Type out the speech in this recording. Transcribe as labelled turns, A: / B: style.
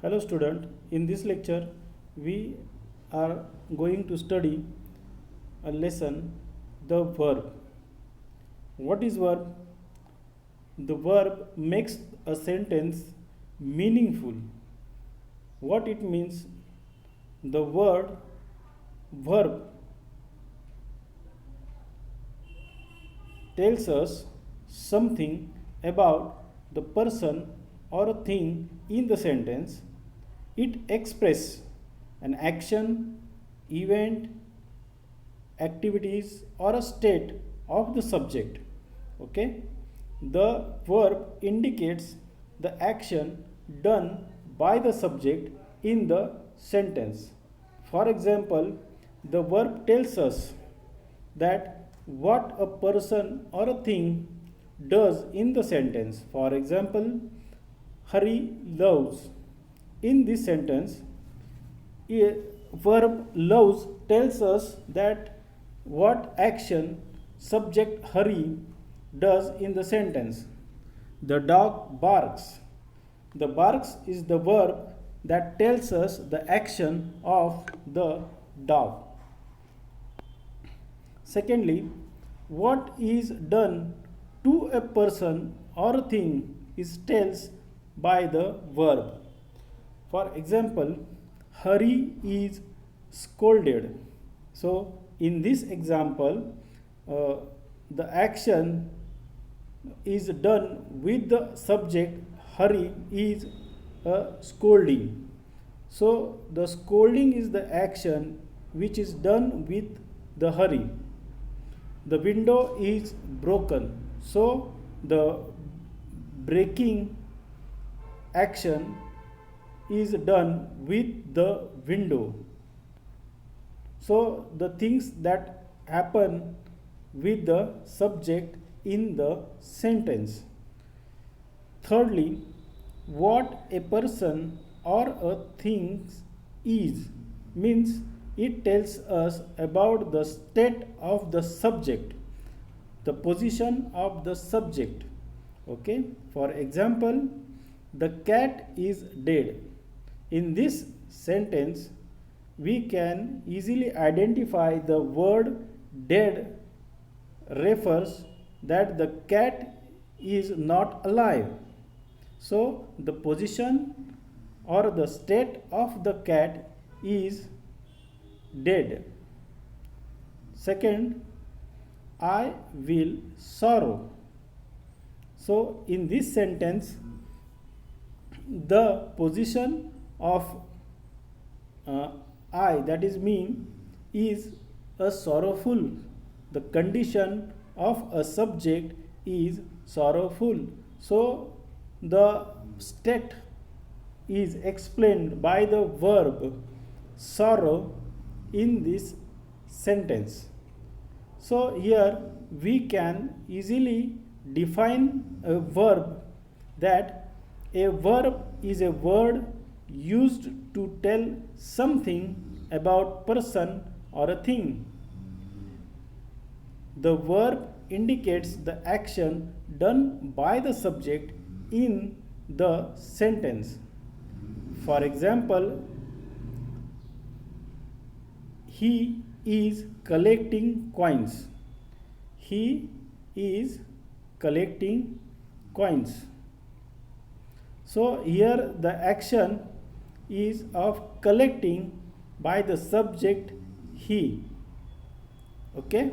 A: Hello student, in this lecture we are going to study a lesson, the verb. What is verb? The verb makes a sentence meaningful. What it means? The word verb tells us something about the person or a thing in the sentence. It expresses an action, event, activities, or a state of the subject. Okay, the verb indicates the action done by the subject in the sentence. For example, the verb tells us that what a person or a thing does in the sentence. For example, Hari loves. In this sentence, a verb loves tells us that what action subject Hari does in the sentence. The dog barks. The barks is the verb that tells us the action of the dog. Secondly, what is done to a person or thing is tells by the verb. For example, Hari is scolded. So, in this example, the action is done with the subject Hari is scolding. So, the scolding is the action which is done with the Hari. The window is broken. So, the breaking action is done with the window. So, the things that happen with the subject in the sentence. Thirdly, what a person or a thing is means it tells us about the state of the subject, the position of the subject. Okay, for example, the cat is dead. In this sentence, we can easily identify the word dead refers that the cat is not alive. So, the position or the state of the cat is dead. Second, I will sorrow. So, in this sentence, the position of I, that is me, is a sorrowful. The condition of a subject is sorrowful. So, the state is explained by the verb sorrow in this sentence. So, here we can easily define a verb that a verb is a word used to tell something about person or a thing. The verb indicates the action done by the subject in the sentence. For example, he is collecting coins. He is collecting coins. So, here the action is of collecting by the subject he. Okay.